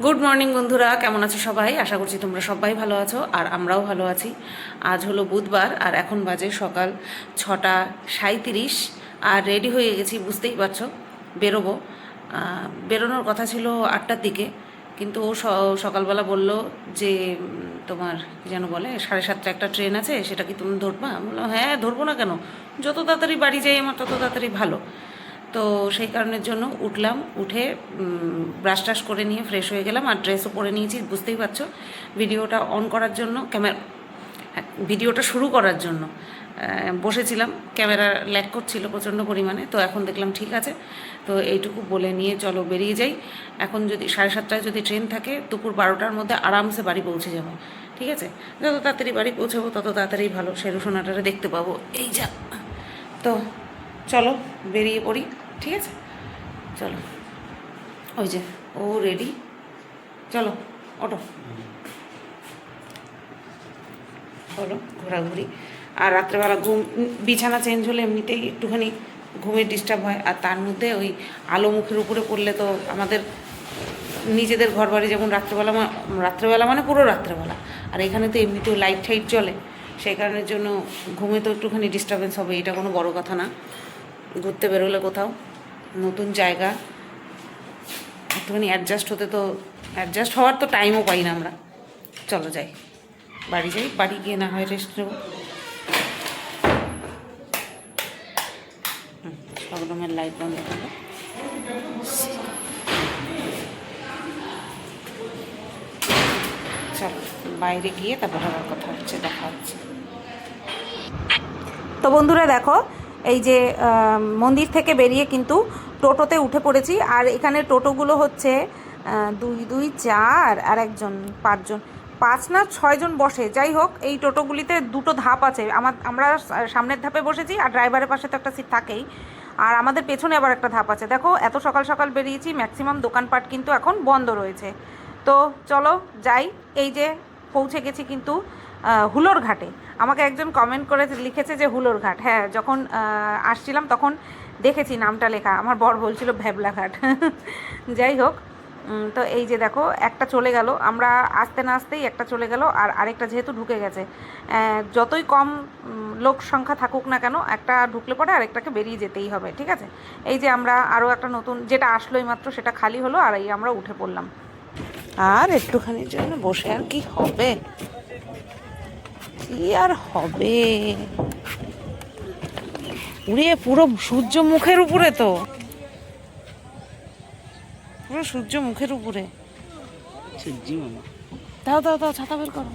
Good morning বন্ধুরা, কেমন আছো সবাই? আশা করছি তোমরা সবাই ভালো আছো আর আমরাও ভালো আছি। আজ হলো বুধবার আর এখন বাজে সকাল 6:37 আর রেডি হয়ে গেছি, বুঝতেই পারছো বেরোবো। বেরোনোর কথা ছিল 8টার দিকে, কিন্তু ও সকালবেলা বলল যে তোমার কী যেন বলে 7:30 একটা ট্রেন আছে, সেটা কি তুমি ধরবা? বললাম হ্যাঁ ধরবো না কেন, যত তাড়াতাড়ি বাড়ি যাই আমার তত তাড়াতাড়ি ভালো। তো সেই কারণের জন্য উঠলাম, উঠে ব্রাশ টাশ করে নিয়ে ফ্রেশ হয়ে গেলাম আর ড্রেসও পরে নিয়েছি, বুঝতেই পারছো। ভিডিওটা অন করার জন্য ভিডিওটা শুরু করার জন্য বসেছিলাম, ক্যামেরা ল্যাগ করছিল প্রচণ্ড পরিমাণে, তো এখন দেখলাম ঠিক আছে। তো এইটুকু বলে নিয়ে চলো বেরিয়ে যাই। এখন যদি 7:30টায় যদি ট্রেন থাকে, দুপুর 12টার মধ্যে আরামসে বাড়ি পৌঁছে যাবো, ঠিক আছে? যত তাড়াতাড়ি বাড়ি পৌঁছাবো তত তাড়াতাড়ি ভালো, শেরু সোনাটারে দেখতে পাবো। এই যা, তো চলো বেরিয়ে পড়ি, ঠিক আছে? চলো, ওই যে ও রেডি, চলো অটো, চলো ঘোরাঘুরি। আর রাত্রেবেলা বিছানা চেঞ্জ হলে এমনিতেই একটুখানি ঘুমের ডিস্টার্ব হয়, আর তার মধ্যে ওই আলো মুখের উপরে পড়লে তো আমাদের নিজেদের ঘর বাড়ি যেমন রাত্রেবেলা মানে পুরো রাত্রেবেলা, আর এখানে তো এমনিতেও লাইট টাইট জ্বলে, সেই কারণের জন্য ঘুমে তো একটুখানি ডিস্টারবেন্স হবে। এটা কোনো বড় কথা না, ঘুরতে বেরোলে কোথাও নতুন জায়গা একটুখানি অ্যাডজাস্ট হওয়ার তো টাইমও পাই না আমরা। চলো যাই, বাড়ি যাই, বাড়ি গিয়ে না হয় রেস্ট নেব। সব রুমের লাইট বন্ধ করবো। চলো বাইরে গিয়ে তারপর আবার কথা হচ্ছে, দেখা হচ্ছে। তো বন্ধুরা দেখো, এই যে মন্দির থেকে বেরিয়ে কিন্তু টোটোতে উঠে পড়েছি, আর এখানে টোটোগুলো হচ্ছে 2 2 4 আর একজন 5 জন, 5 না 6 জন বসে। যাই হোক, এই টোটোগুলিতে দুটো ধাপ আছে, আমরা সামনের ধাপে বসেছি আর ড্রাইভারের পাশে তো একটা সিট থাকেই, আর আমাদের পেছনে আবার একটা ধাপ আছে। দেখো এত সকাল সকাল বেরিয়েছি, ম্যাক্সিমাম দোকানপাট কিন্তু এখন বন্ধ রয়েছে। তো চলো যাই। এই যে পৌঁছে গেছি কিন্তু হুলোর ঘাটে। আমাকে একজন কমেন্ট করে লিখেছে যে হুলোর ঘাট, হ্যাঁ যখন আসছিলাম তখন দেখেছি নামটা লেখা, আমার বর বলছিল ভ্যাবলা ঘাট। যাই হোক, তো এই যে দেখো একটা চলে গেল, আমরা আসতে না আসতেই একটা চলে গেল, আর আরেকটা যেহেতু ঢুকে গেছে, যতই কম লোক সংখ্যা থাকুক না কেন, একটা ঢুকলে পরে আরেকটাকে বেরিয়ে যেতেই হবে, ঠিক আছে? এই যে আমরা আরও একটা নতুন যেটা আসলোই মাত্র সেটা খালি হলো, আর এই আমরা উঠে পড়লাম। আর একটুখানির জন্য বসে আর কি হবে, কি আর হবে? উড়িয়ে পুরো সূর্য মুখের উপরে, তো পুরো সূর্য মুখের উপরে। দাও দাও দাও, ছাতা বের করো,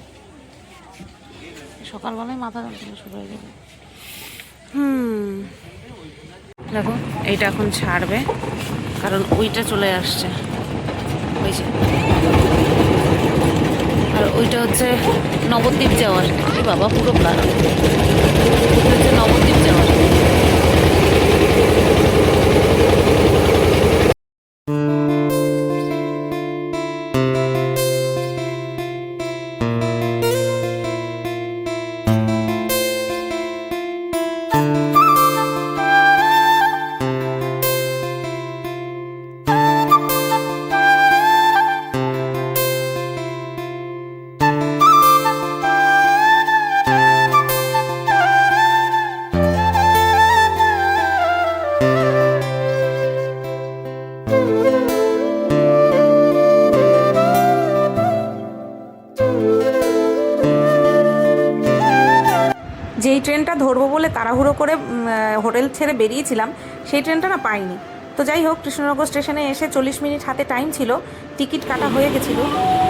সকালবেলায় মাথা যন্ত্রণা শুরু হয়ে যাবে। দেখো এইটা এখন ছাড়বে, কারণ ওইটা চলে আসছে, ওই যে, আর ওইটা হচ্ছে নবদ্বীপ যাওয়ার। এই বাবা পুরো কারণ হচ্ছে নবদ্বীপ যাওয়ার। যেই ট্রেনটা ধরবো বলে তাড়াহুড়ো করে হোটেল ছেড়ে বেরিয়েছিলাম, সেই ট্রেনটা না পাইনি। তো যাই হোক, কৃষ্ণনগর স্টেশনে এসে 40 মিনিট হাতে টাইম ছিল, টিকিট কাটা হয়ে গেছিলো,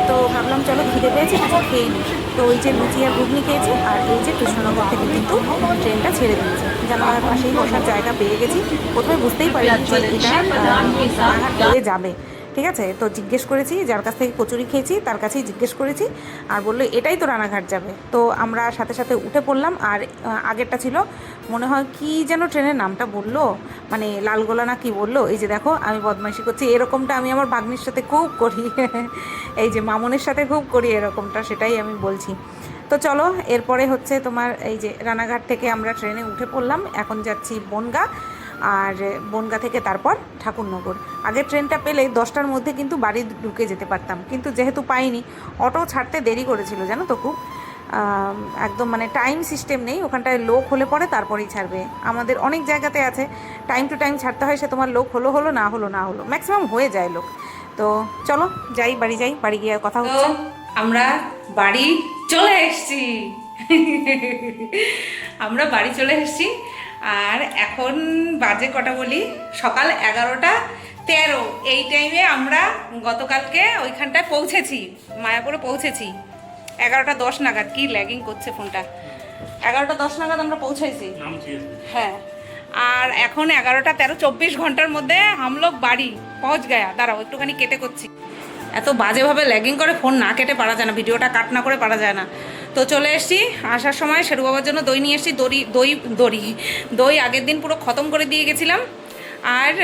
তো ভাবলাম চলো খিদে পেয়েছি কিছু খেয়ে নিই। তো ওই যে লুচি আর ঘুগনি খেয়েছি, আর এই যে কৃষ্ণনগর থেকে কিন্তু ট্রেনটা ছেড়ে দিয়েছে, জানালার পাশেই বসার জায়গা পেয়ে গেছি। প্রথমে বুঝতেই পারিনি যে এটা রানাঘাট হয়ে যাবে, ঠিক আছে? তো জিজ্ঞেস করেছি, যার কাছ থেকে কচুরি খেয়েছি তার কাছেই জিজ্ঞেস করেছি, আর বললো এটাই তো রানাঘাট যাবে। তো আমরা সাথে সাথে উঠে পড়লাম। আর আগেরটা ছিল মনে হয় কি যেন ট্রেনের নামটা বললো, মানে লালগোলা না কি বললো। এই যে দেখো আমি বদমাইশি করছি, এরকমটা আমি আমার ভাগ্নির সাথে খুব করি। এই যে মামনের সাথে খুব করি এরকমটা, সেটাই আমি বলছি। তো চলো, এরপরে হচ্ছে তোমার এই যে রানাঘাট থেকে আমরা ট্রেনে উঠে পড়লাম, এখন যাচ্ছি বনগাঁ। আর বনগা থেকে তারপর ঠাকুরনগর। আগে ট্রেনটা পেলে 10টার মধ্যে কিন্তু বাড়ি ঢুকে যেতে পারতাম, কিন্তু যেহেতু পাইনি, অটো ছাড়তে দেরি করেছিল জানো তো খুব। একদম মানে টাইম সিস্টেম নেই ওখানটায়, লোক হলে পরে তারপরেই ছাড়বে। আমাদের অনেক জায়গাতে আছে টাইম টু টাইম ছাড়তে হয়, সে তোমার লোক হলো হলো, না হলো না হলো, ম্যাক্সিমাম হয়ে যায় লোক। তো চলো যাই, বাড়ি যাই, বাড়ি গিয়ে কথা হচ্ছে। আমরা বাড়ি চলে এসেছি আমরা বাড়ি চলে এসেছি। আর এখন বাজে কটা বলি, সকাল 11:13। এই টাইমে আমরা গতকালকে ওইখানটায় পৌঁছেছি, মায়াপুরে পৌঁছেছি 11:10 নাগাদ। কি ল্যাগিং করছে ফোনটা। 11:10 নাগাদ আমরা পৌঁছেছি, হ্যাঁ। আর এখন 11:13, 24 ঘন্টার মধ্যে হামলোক বাড়ি পৌঁছ গয়া। দাঁড়াও একটুখানি কেটে করছি, এত বাজেভাবে ল্যাগিং করে ফোন না কেটে পারা যায় না, ভিডিওটা কাট না করে পারা যায় না। তো চলে এসেছি, আসার সময় শেরু বাবার জন্য দই নিয়ে এসেছি। দই আগের দিন পুরো খতম করে দিয়ে গেছিলাম। আর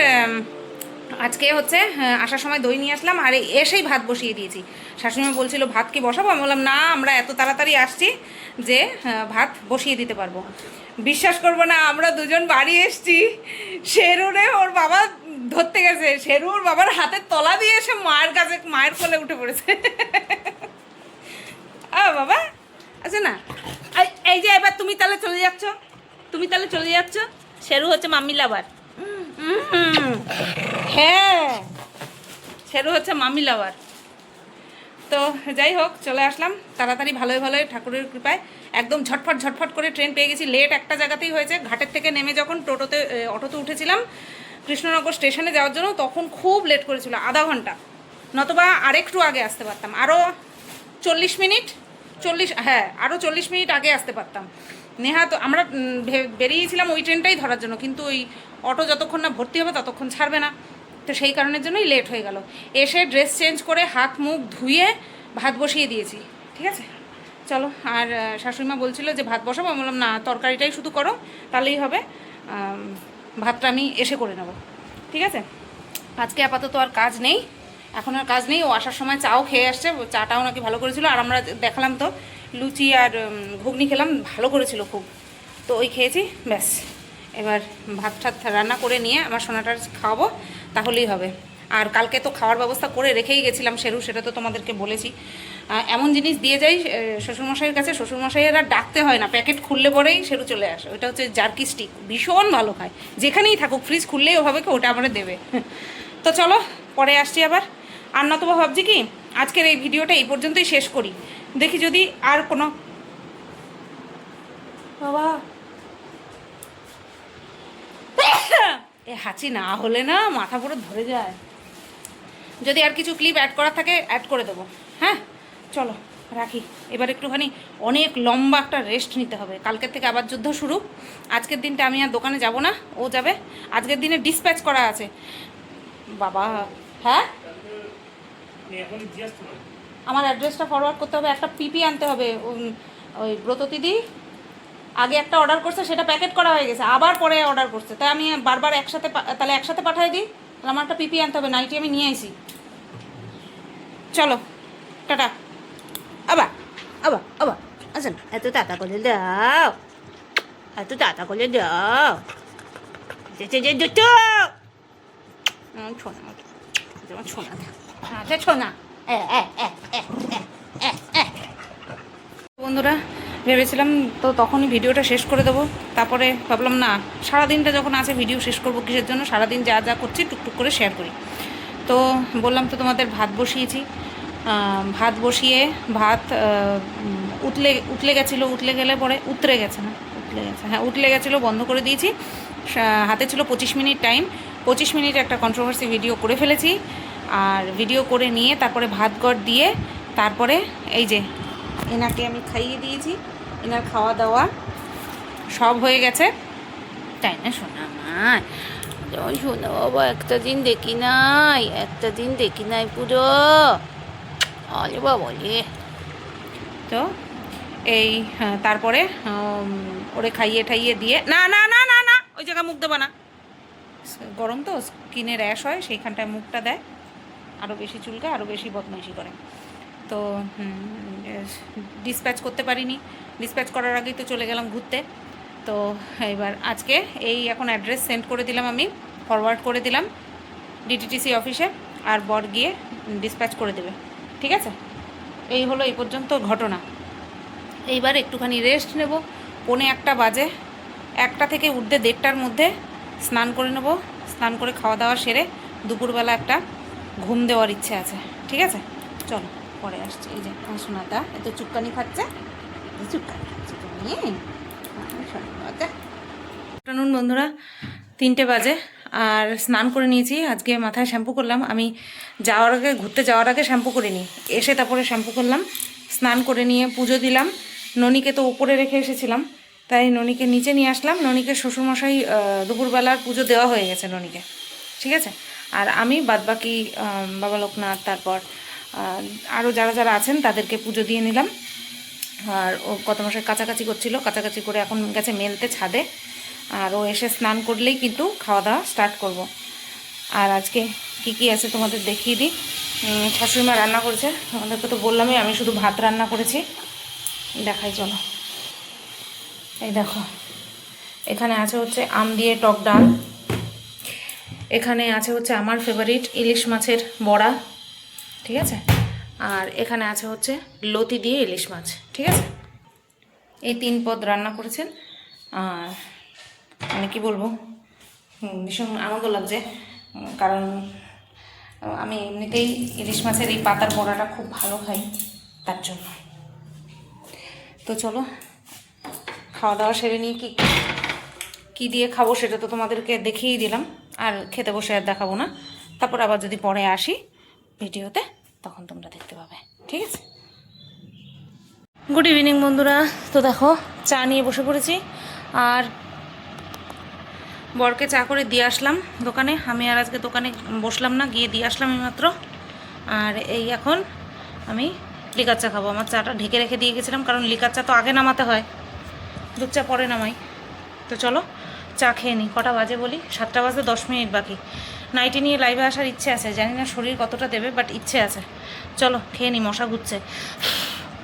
আজকে হচ্ছে আসার সময় দই নিয়ে আসলাম, আর এসেই ভাত বসিয়ে দিয়েছি। শাশুড়িমা বলছিল ভাত কি বসাবো, আমি বললাম না, আমরা এত তাড়াতাড়ি আসছি যে ভাত বসিয়ে দিতে পারবো। বিশ্বাস করবো না, আমরা দুজন বাড়ি এসছি, শেরুরে ওর বাবা ধরতে গেছে, শেরুর বাবার হাতের তলা দিয়ে এসে মায়ের কাছে, মায়ের কোলে উঠে পড়েছে। বাবা আচ্ছা না, এই যে এবার তুমি তাহলে চলে যাচ্ছ, শেরু হচ্ছে মাম্মি লাভার। হ্যাঁ, শেরু হচ্ছে মাম্মি লাভার। তো যাই হোক, চলে আসলাম তাড়াতাড়ি, ভালোই ঠাকুরের কৃপায় একদম ঝটফট করে ট্রেন পেয়ে গেছি। লেট একটা জায়গাতেই হয়েছে, ঘাটের থেকে নেমে যখন অটোতে উঠেছিলাম কৃষ্ণনগর স্টেশনে যাওয়ার জন্য, তখন খুব লেট করেছিল, আধা ঘন্টা, নতবা আরেকটু আগে আসতে পারতাম, আরও 40 মিনিট, আরও 40 মিনিট আগে আসতে পারতাম। নেহা তো আমরা বেরিয়েছিলাম ওই ট্রেনটাই ধরার জন্য, কিন্তু ওই অটো যতক্ষণ না ভর্তি হবে ততক্ষণ ছাড়বে না, তো সেই কারণের জন্যই লেট হয়ে গেল। এসে ড্রেস চেঞ্জ করে হাত মুখ ধুয়ে ভাত বসিয়ে দিয়েছি, ঠিক আছে। চলো, আর শাশুড়িমা বলছিল যে ভাত বসাবো, আমি বললাম না, তরকারিটাই শুধু করো তাহলেই হবে, ভাতটা আমি এসে করে নেব, ঠিক আছে। আজকে আপাতত আর কাজ নেই, এখন আর কাজ নেই। ও আসার সময় চাও খেয়ে আসছে, চাটাও নাকি ভালো করেছিল, আর আমরা দেখালাম তো লুচি আর ঘুগনি খেলাম, ভালো করেছিল খুব, তো ওই খেয়েছি, ব্যাস। এবার ভাত টাত রান্না করে নিয়ে আমার সোনাটার খাওয়াবো, তাহলেই হবে। আর কালকে তো খাওয়ার ব্যবস্থা করে রেখেই গেছিলাম শেরু, সেটা তো তোমাদেরকে বলেছি। এমন জিনিস দিয়ে যাই শ্বশুরমশাইয়ের কাছে, শ্বশুরমশাইয়ের আর ডাকতে হয় না, প্যাকেট খুললে পরেই শেরু চলে আসে। ওইটা হচ্ছে জার্কি স্টিক, ভীষণ ভালো খায়, যেখানেই থাকুক ফ্রিজ খুললেই ওভাবে কি ওটা আমরা দেবে। তো চলো পরে আসছি আবার। আর নতুবা ভাবছি কি আজকের এই ভিডিওটা এই পর্যন্তই শেষ করি, দেখি যদি আর কোনো বাবা এ হাঁচি না হলে না মাথা পুরো ধরে যায়। যদি আর কিছু ক্লিপ অ্যাড করার থাকে অ্যাড করে দেবো, হ্যাঁ। চলো রাখি এবার, একটুখানি অনেক লম্বা একটা রেস্ট নিতে হবে, কালকের থেকে আবার যুদ্ধ শুরু। আজকের দিনটা আমি আর দোকানে যাব না, ও যাবে। আজকের দিনে ডিসপ্যাচ করা আছে বাবা। হ্যাঁ, আমার অ্যাড্রেসটা ফরওয়ার্ড করতে হবে, একটা পিপি আনতে হবে। ওই ব্রত দিদি আগে একটা অর্ডার করছে, সেটা প্যাকেট করা হয়ে গেছে, আবার পরে অর্ডার করছে, তাই আমি বারবার তাহলে একসাথে পাঠিয়ে দিই। তাহলে আমার একটা পিপি আনতে হবে, নাইটি আমি নিয়ে আসি। চলো টাটা। আবা আবা আবা আচ্ছা না, এত টাটা করে দাও, এত টাটা করে দাও, ছোনা ছোনা, আচ্ছা ছোনা। বন্ধুরা ভেবেছিলাম তো তখনই ভিডিওটা শেষ করে দেবো, তারপরে ভাবলাম না, সারাদিনটা যখন আছে ভিডিও শেষ করবো কিসের জন্য, সারাদিন যা যা করছি টুকটুক করে শেয়ার করি। তো বললাম তো তোমাদের ভাত বসিয়েছি, ভাত বসিয়ে ভাত উতলে গেছিলো, উতরে গেছে, হ্যাঁ উতলে গেছিলো, বন্ধ করে দিয়েছি। হাতে ছিল 25 মিনিট টাইম, 25 মিনিট একটা কন্ট্রোভার্সি ভিডিও করে ফেলেছি। আর ভিডিও করে নিয়ে তারপরে ভাত গড় দিয়ে তারপরে এই যে এনাকে আমি খাইয়ে দিয়েছি, এনার খাওয়া দাওয়া সব হয়ে গেছে, তাই না শোনা আমার? শোনা বাবা, একটা দিন দেখি নাই পুরো, অলে বাবা বলে। তো এই তারপরে ওরে খাইয়ে ঠাইয়ে দিয়ে, না না না না না ওই জায়গায় মুখ দেবা না, গরম তো স্কিনে র্যাশ হয়, সেইখানটায় মুখটা দেয়, আরও বেশি চুলকে, আরও বেশি বদমাইশি করে। তো ডিসপ্যাচ করতে পারিনি, ডিসপ্যাচ করার আগেই তো চলে গেলাম ঘুরতে। তো এবার আজকে এই এখন অ্যাড্রেস সেন্ড করে দিলাম, আমি ফরওয়ার্ড করে দিলাম ডিটিটিসি অফিসে, আর বর গিয়ে ডিসপ্যাচ করে দেবে। ঠিক আছে, এই হলো এই পর্যন্ত ঘটনা। এইবার একটুখানি রেস্ট নেব, 1:45 বাজে, 1টা থেকে উঠতে 1:30টার মধ্যে স্নান করে নেব। স্নান করে খাওয়া দাওয়া সেরে দুপুরবেলা একটা ঘুম দেওয়ার ইচ্ছে আছে। ঠিক আছে, চলো পরে আসছি। এই যে সোনাটা এত চুক্কানি খাচ্ছে, চুক্কানি খাচ্ছে তুমি। আফটারনুন বন্ধুরা, 3টে বাজে আর স্নান করে নিয়েছি। আজকে মাথায় শ্যাম্পু করলাম, আমি যাওয়ার আগে, ঘুরতে যাওয়ার আগে শ্যাম্পু করে নিই, এসে তারপরে শ্যাম্পু করলাম। স্নান করে নিয়ে পুজো দিলাম। ননিকে তো উপরে রেখে এসেছিলাম, তাই ননিকে নিচে নিয়ে আসলাম। ননিকে শ্বশুরমশাই দুপুরবেলার পুজো দেওয়া হয়ে গেছে ননিকে। ঠিক আছে, আর আমি বাদবাকি বাবা লোকনাথ, তারপর আরও যারা যারা আছেন তাদেরকে পুজো দিয়ে নিলাম। আর ও কত মশাই কাছাকাছি করছিল, কাছাকাছি করে এখন গেছে মেলতে ছাদে। আর ও এসে স্নান করলেই কিন্তু খাওয়া দাওয়া স্টার্ট করব। আর আজকে কি কি আছে তোমাদের দেখিয়ে দিই। শাশুড়িমা রান্না করেছে, তোমাদেরকে তো বললামই, আমি শুধু ভাত রান্না করেছি। দেখাই চলো, এই দেখো, এখানে আছে হচ্ছে আম দিয়ে টক ডাল, এখানে আছে হচ্ছে আমার ফেভারিট ইলিশ মাছের বড়া। ঠিক আছে, আর এখানে আছে হচ্ছে লতি দিয়ে ইলিশ মাছ। ঠিক আছে, এই 3 পদ রান্না করেছেন। আর মানে কি বলবো, ভীষণ আনন্দ লাগছে, কারণ আমি এমনিতেই ইলিশ মাছের এই পাতার বড়াটা খুব ভালো খাই, তার জন্য। তো চলো খাওয়া দাওয়া সেরে নিয়ে কি দিয়ে খাবো সেটা তো তোমাদেরকে দেখিয়েই দিলাম, আর খেতে বসে আর দেখাবো না। তারপর আবার যদি পরে আসি ভিডিওতে, তখন তোমরা দেখতে পাবে। ঠিক আছে, গুড ইভিনিং বন্ধুরা। তো দেখো, চা নিয়ে বসে পড়েছি, আর বরকে চা করে দিয়ে আসলাম দোকানে। আমি আর আজকে দোকানে বসলাম না, গিয়ে দিয়ে আসলাম এইমাত্র। আর এই এখন আমি লিকার চা খাবো। আমার চাটা ঢেকে রেখে দিয়ে গেছিলাম, কারণ লিকার চা তো আগে নামাতে হয়, দুধ চা পরে নামাই। তো চলো চা খেয়ে নিই। কটা বাজে বলি, 7টা বাজতে 10 মিনিট বাকি। নাইটি নিয়ে লাইভে আসার ইচ্ছে আছে, জানি না শরীর কতটা দেবে, বাট ইচ্ছে আছে। চলো খেয়ে নিই, মশা ঘুরছে।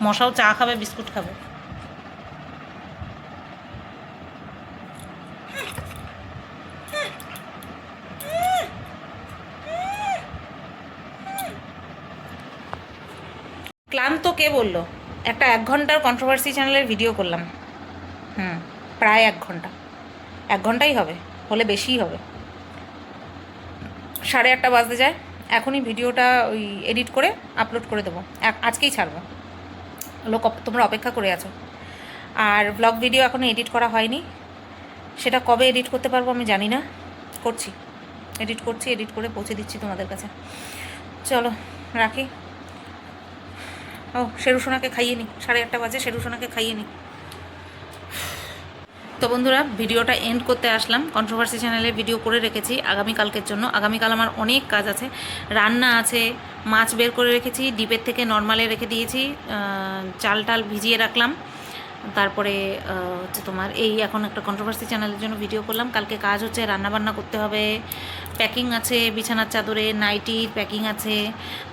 মশাও চা খাবে, বিস্কুট খাবে। ক্লান্ত কে বললো? একটা 1 ঘন্টার কন্ট্রোভার্সি চ্যানেলের ভিডিও করলাম। প্রায় 1 ঘন্টা, 1 ঘন্টাই হবে, হলে বেশিই হবে। 8:30 বাজতে যায়। এখনই ভিডিওটা ওই এডিট করে আপলোড করে দেবো, আজকেই ছাড়বো। তোমরা অপেক্ষা করে আছো। আর ব্লগ ভিডিও এখনও এডিট করা হয়নি, সেটা কবে এডিট করতে পারবো আমি জানি না। করছি, এডিট করছি, এডিট করে পৌঁছে দিচ্ছি তোমাদের কাছে। চলো রাখি। ও শেরুসোনাকে খাইয়ে নিই, 8:30 বাজে, শেরুসোনাকে খাইয়ে নিই। তো বন্ধুরা, ভিডিওটা এন্ড করতে আসলাম। কন্ট্রোভার্সি চ্যানেলে ভিডিও করে রেখেছি আগামীকালকের জন্য। আগামীকাল আমার অনেক কাজ আছে, রান্না আছে, মাছ বের করে রেখেছি, ডিপের থেকে নর্মালে রেখে দিয়েছি, চাল টাল ভিজিয়ে রাখলাম। তারপরে হচ্ছে তোমার এই এখন একটা কন্ট্রোভার্সি চ্যানেলের জন্য ভিডিও করলাম। কালকে কাজ হচ্ছে, রান্নাবান্না করতে হবে, প্যাকিং আছে, বিছানার চাদরে নাইটির প্যাকিং আছে,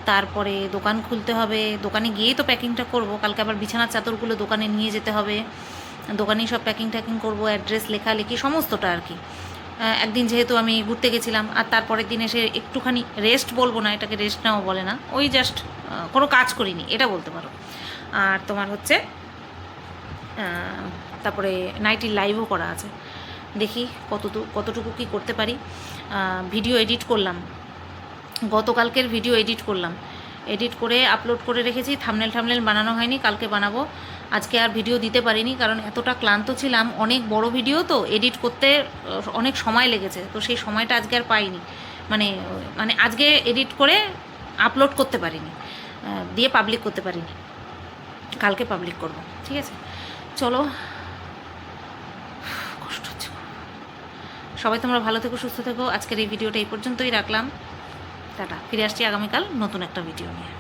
তারপরে দোকান খুলতে হবে, দোকানে গিয়েই তো প্যাকিংটা করব। কালকে আবার বিছানার চাদরগুলো দোকানে নিয়ে যেতে হবে, দোকানেই সব প্যাকিং ট্যাকিং করবো, অ্যাড্রেস লেখালেখি সমস্তটা আর কি। একদিন যেহেতু আমি ঘুরতে গেছিলাম, আর তারপরের দিন এসে একটুখানি রেস্ট, বলবো না এটাকে রেস্ট নাও বলে না, ওই জাস্ট কোনো কাজ করিনি এটা বলতে পারো। আর তোমার হচ্ছে তারপরে নাইটির লাইভও করা আছে, দেখি কতটুকু কি করতে পারি। ভিডিও এডিট করলাম, গতকালকের ভিডিও এডিট করলাম, এডিট করে আপলোড করে রেখেছি। থাম্বনেল বানানো হয়নি, কালকে বানাবো। আজকে আর ভিডিও দিতে পারিনি, কারণ এতটা ক্লান্ত ছিলাম। অনেক বড় ভিডিও তো, এডিট করতে অনেক সময় লেগেছে, তো সেই সময়টা আজকে আর পাইনি। মানে আজকে এডিট করে আপলোড করতে পারিনি, দিয়ে পাবলিক করতে পারিনি। কালকে পাবলিক করব, ঠিক আছে? চলো, কষ্ট হচ্ছে। সবাই তোমরা ভালো থেকো, সুস্থ থেকো। আজকের এই ভিডিওটা এই পর্যন্তই রাখলাম। টাটা, ফিরে আসছি আগামীকাল নতুন একটা ভিডিও নিয়ে।